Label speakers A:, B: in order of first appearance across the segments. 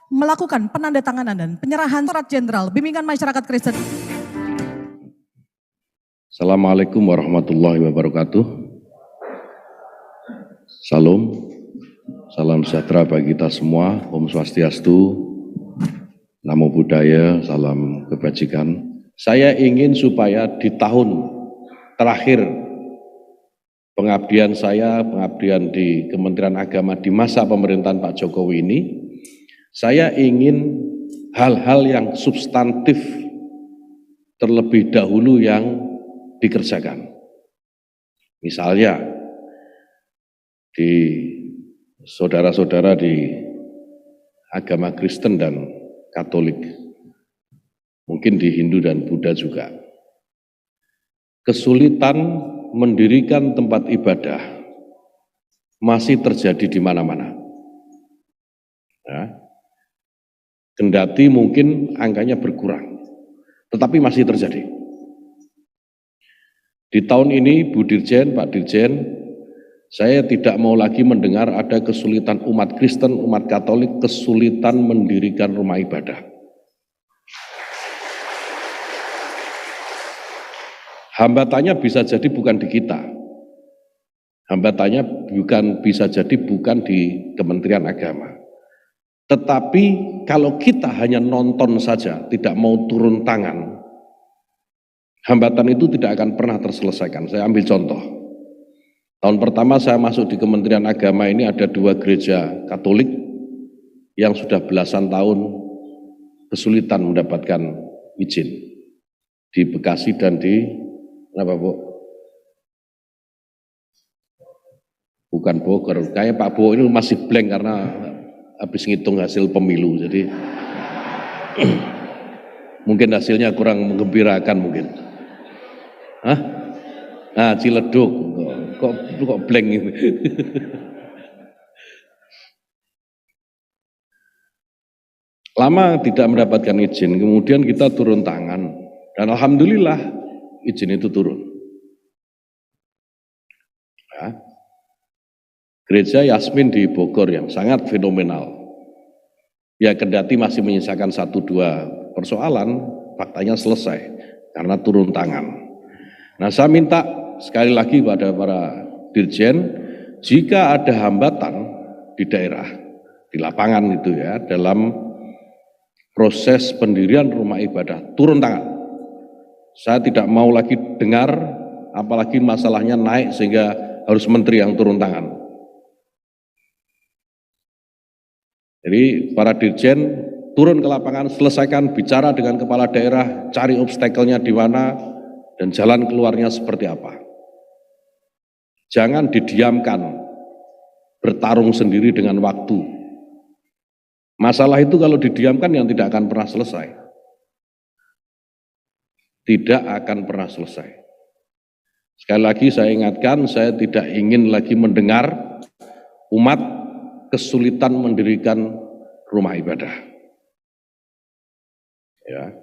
A: melakukan penandatanganan dan penyerahan surat jenderal bimbingan masyarakat Kristen.
B: Assalamualaikum warahmatullahi wabarakatuh. Salam sejahtera bagi kita semua. Om Swastiastu, Namo Buddhaya, salam kebajikan. Saya ingin supaya di tahun terakhir pengabdian saya, pengabdian di Kementerian Agama di masa pemerintahan Pak Jokowi ini, saya ingin hal-hal yang substantif terlebih dahulu yang dikerjakan. Misalnya, di saudara-saudara di agama Kristen dan Katolik, mungkin di Hindu dan Buddha juga, kesulitan mendirikan tempat ibadah masih terjadi di mana-mana. Ya. Kendati mungkin angkanya berkurang, tetapi masih terjadi. Di tahun ini, Bu Dirjen, Pak Dirjen, saya tidak mau lagi mendengar ada kesulitan umat Kristen, umat Katolik, kesulitan mendirikan rumah ibadah. Hambatannya bisa jadi bukan di kita. Hambatannya bisa jadi bukan di Kementerian Agama. Tetapi kalau kita hanya nonton saja, tidak mau turun tangan, hambatan itu tidak akan pernah terselesaikan. Saya ambil contoh. Tahun pertama saya masuk di Kementerian Agama ini ada 2 gereja Katolik yang sudah belasan tahun kesulitan mendapatkan izin. Di Bekasi dan di, kenapa Bu? Bukan Bogor, kayak Pak Bo ini masih blank karena habis ngitung hasil pemilu, jadi mungkin hasilnya kurang menggembirakan mungkin. Hah? Nah, Ciledug, kok blank ini. Lama tidak mendapatkan izin, kemudian kita turun tangan, dan alhamdulillah izin itu turun. Ya. Gereja Yasmin di Bogor yang sangat fenomenal. Ya kendati masih menyisakan 1-2 persoalan, faktanya selesai karena turun tangan. Nah, saya minta sekali lagi pada para dirjen, jika ada hambatan di daerah, di lapangan itu ya, dalam proses pendirian rumah ibadah, turun tangan. Saya tidak mau lagi dengar, apalagi masalahnya naik sehingga harus menteri yang turun tangan. Jadi para dirjen turun ke lapangan, selesaikan, bicara dengan kepala daerah, cari obstacle-nya di mana, dan jalan keluarnya seperti apa. Jangan didiamkan, bertarung sendiri dengan waktu. Masalah itu kalau didiamkan yang tidak akan pernah selesai. Tidak akan pernah selesai. Sekali lagi saya ingatkan, saya tidak ingin lagi mendengar umat kesulitan mendirikan rumah ibadah. Ya.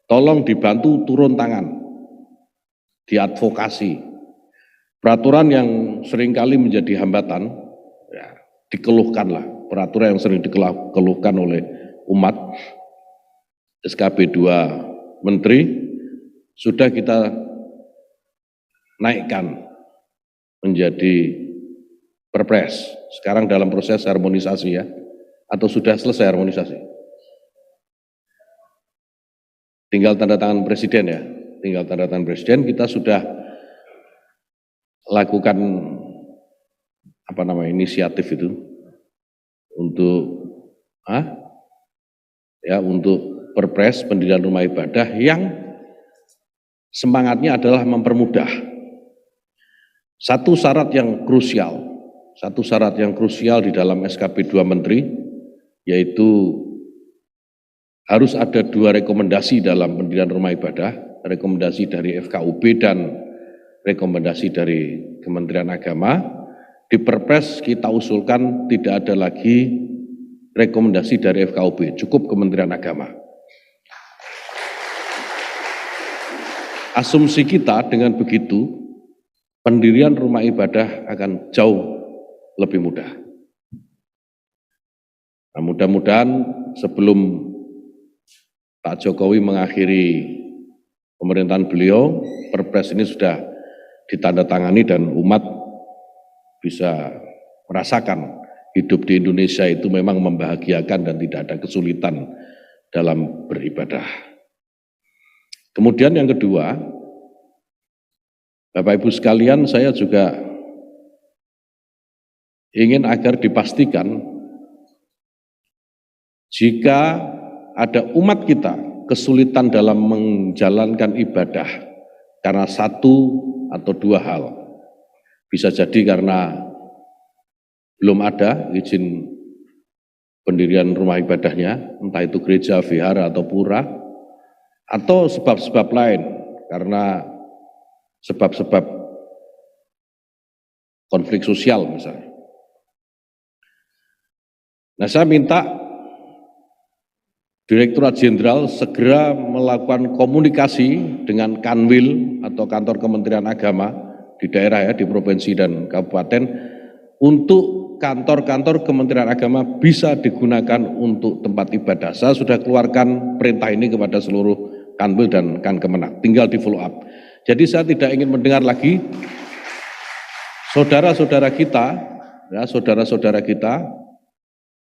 B: Tolong dibantu turun tangan, diadvokasi. Peraturan yang seringkali menjadi hambatan, ya, dikeluhkanlah. Peraturan yang sering dikeluhkan oleh umat, SKB 2 Menteri, sudah kita naikkan menjadi Perpres. Sekarang dalam proses harmonisasi ya, atau sudah selesai harmonisasi? Tinggal tanda tangan presiden ya, tinggal tanda tangan presiden. Kita sudah lakukan inisiatif itu untuk untuk Perpres pendirian rumah ibadah yang semangatnya adalah mempermudah. Satu syarat yang krusial di dalam SKP 2 Menteri, yaitu harus ada 2 rekomendasi dalam pendirian rumah ibadah, rekomendasi dari FKUB dan rekomendasi dari Kementerian Agama. Di Perpres kita usulkan tidak ada lagi rekomendasi dari FKUB, cukup Kementerian Agama. Asumsi kita dengan begitu, pendirian rumah ibadah akan jauh lebih mudah. Nah, mudah-mudahan sebelum Pak Jokowi mengakhiri pemerintahan beliau, Perpres ini sudah ditandatangani dan umat bisa merasakan hidup di Indonesia itu memang membahagiakan dan tidak ada kesulitan dalam beribadah. Kemudian yang kedua, Bapak Ibu sekalian, saya juga ingin agar dipastikan jika ada umat kita kesulitan dalam menjalankan ibadah karena satu atau dua hal. Bisa jadi karena belum ada izin pendirian rumah ibadahnya, entah itu gereja, vihara, atau pura, atau sebab-sebab lain, karena sebab-sebab konflik sosial misalnya. Nah, saya minta Direktorat Jenderal segera melakukan komunikasi dengan Kanwil atau kantor Kementerian Agama di daerah ya, di provinsi dan kabupaten, untuk kantor-kantor Kementerian Agama bisa digunakan untuk tempat ibadah. Saya sudah keluarkan perintah ini kepada seluruh Kanwil dan Kankemenak, tinggal di follow up. Jadi saya tidak ingin mendengar lagi saudara-saudara kita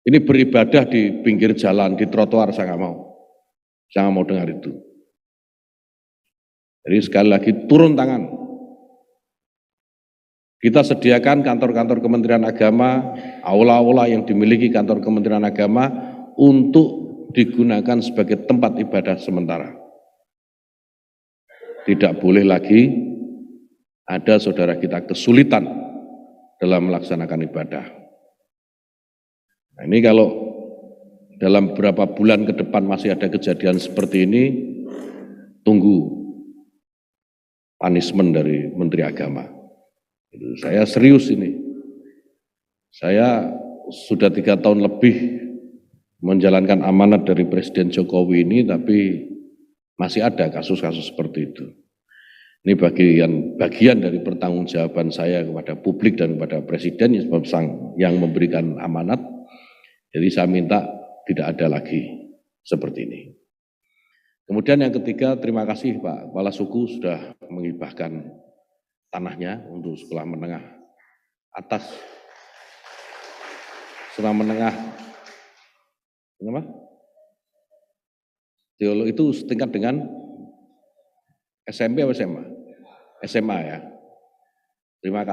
B: ini beribadah di pinggir jalan, di trotoar, saya nggak mau. Saya nggak mau dengar itu. Jadi sekali lagi turun tangan. Kita sediakan kantor-kantor Kementerian Agama, aula-aula yang dimiliki kantor Kementerian Agama untuk digunakan sebagai tempat ibadah sementara. Tidak boleh lagi ada saudara kita kesulitan dalam melaksanakan ibadah. Nah, ini kalau dalam beberapa bulan ke depan masih ada kejadian seperti ini, tunggu punishment dari Menteri Agama. Saya serius ini. Saya sudah 3 tahun lebih menjalankan amanat dari Presiden Jokowi ini, tapi masih ada kasus-kasus seperti itu. Ini bagian dari pertanggungjawaban saya kepada publik dan kepada Presiden yang memberikan amanat. Jadi saya minta tidak ada lagi seperti ini. Kemudian yang ketiga, terima kasih Pak Kepala Suku sudah menghibahkan tanahnya untuk sekolah menengah atas, sekolah menengah, apa? Teologi itu setingkat dengan SMP atau SMA? SMA ya. Terima kasih.